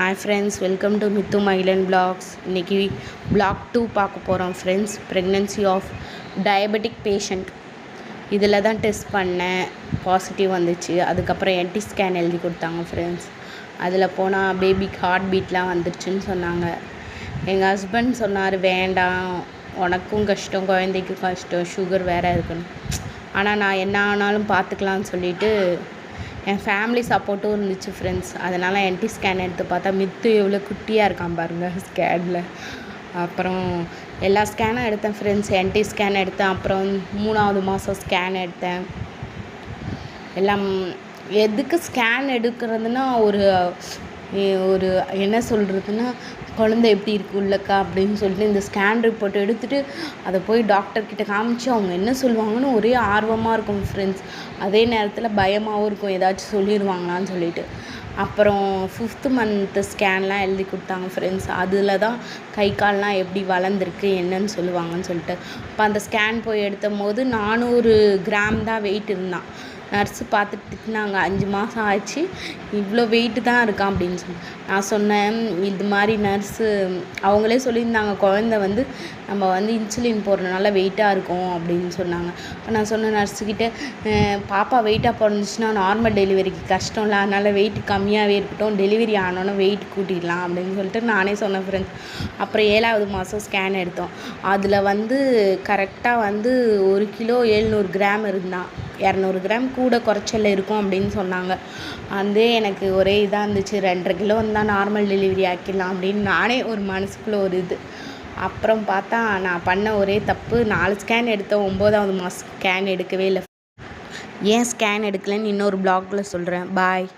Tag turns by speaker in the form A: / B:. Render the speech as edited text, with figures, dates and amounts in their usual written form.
A: Hi friends, welcome to Mithu Mylan Vlogs. இன்னைக்கு vlog 2 பார்க்க போகிறோம் friends. Pregnancy of diabetic patient. இதில் தான் டெஸ்ட் பண்ணேன், பாசிட்டிவ் வந்துச்சு. அதுக்கப்புறம் என்டி ஸ்கேன் எழுதி கொடுத்தாங்க ஃப்ரெண்ட்ஸ். அதில் போனால் பேபிக்கு ஹார்ட் பீட்லாம் வந்துருச்சுன்னு சொன்னாங்க. எங்கள் ஹஸ்பண்ட் சொன்னார், வேண்டாம், உனக்கும் கஷ்டம், குழந்தைக்கும் கஷ்டம், சுகர் வேறு இருக்குன்னு. ஆனால் நான் என்ன ஆனாலும் பார்த்துக்கலான்னு சொல்லிவிட்டு என் ஃபேமிலி சப்போர்ட்டும் இருந்துச்சு ஃப்ரெண்ட்ஸ். அதனால் என்டி ஸ்கேன் எடுத்து பார்த்தா மித்து எவ்வளோ குட்டியாக இருக்கான் பாருங்கள் ஸ்கேனில். அப்புறம் எல்லா ஸ்கேனும் எடுத்தேன் ஃப்ரெண்ட்ஸ். என்டி ஸ்கேன் எடுத்தேன், அப்புறம் 3வது மாதம் ஸ்கேன் எடுத்தேன். எல்லாம் எதுக்கு ஸ்கேன் எடுக்கிறதுனா ஒரு என்ன சொல்கிறதுனா, குழந்தை எப்படி இருக்குது உள்ளக்கா அப்படின்னு சொல்லிட்டு இந்த ஸ்கேன் ரிப்போர்ட் எடுத்துகிட்டு அதை போய் டாக்டர்கிட்ட காமிச்சு அவங்க என்ன சொல்லுவாங்கன்னு ஒரே ஆர்வமாக இருக்கும் ஃப்ரெண்ட்ஸ். அதே நேரத்தில் பயமாகவும் இருக்கும், ஏதாச்சும் சொல்லிடுவாங்களான்னு சொல்லிட்டு. அப்புறம் 5th மந்த்து ஸ்கேன்லாம் எழுதி கொடுத்தாங்க ஃப்ரெண்ட்ஸ். அதில் தான் கை கால்லாம் எப்படி வளர்ந்துருக்கு என்னன்னு சொல்லுவாங்கன்னு சொல்லிட்டு. இப்போ அந்த ஸ்கேன் போய் எடுத்த போது 400 கிராம் தான் வெயிட் இருந்தான். நர்ஸு பார்த்துட்டு திட்டினாங்க, 5 மாதம் ஆச்சு, இவ்வளோ வெயிட்டு தான் இருக்கான் அப்படின்னு சொல்லி. நான் சொன்னேன், இது மாதிரி நர்ஸு அவங்களே சொல்லியிருந்தாங்க, குழந்த நம்ம இன்சுலின் போடுறதுனால வெயிட்டாக இருக்கும் அப்படின்னு சொன்னாங்க. இப்போ நான் சொன்ன நர்ஸுக்கிட்ட, பாப்பா வெயிட்டாக பிறந்துச்சுன்னா நார்மல் டெலிவரிக்கு கஷ்டம் இல்லை, அதனால் வெயிட் கம்மியாகவே இருக்கட்டும், டெலிவரி ஆனோன்னா வெயிட் கூட்டிடலாம் அப்படின்னு சொல்லிட்டு நானே சொன்னேன் ஃப்ரெண்ட்ஸ். அப்புறம் 7வது மாதம் ஸ்கேன் எடுத்தோம். அதில் கரெக்டாக 1 கிலோ 700 கிராம் இருந்தான். 200 கிராம் கூட குறைச்சல் இருக்கும் அப்படின்னு சொன்னாங்க. எனக்கு ஒரே இதாக இருந்துச்சு, 2.5 கிலோ வந்தால் நார்மல் டெலிவரி ஆக்கிடலாம் அப்படின்னு நானே ஒரு மனசுக்குள்ளே ஒரு இது. அப்புறம் பார்த்தா நான் பண்ண ஒரே தப்பு, 4 ஸ்கேன் எடுத்தோம், 9வது மாதம் ஸ்கேன் எடுக்கவே இல்லை. ஏன் ஸ்கேன் எடுக்கலைன்னு இன்னொரு ப்ளாகில் சொல்கிறேன். பாய்.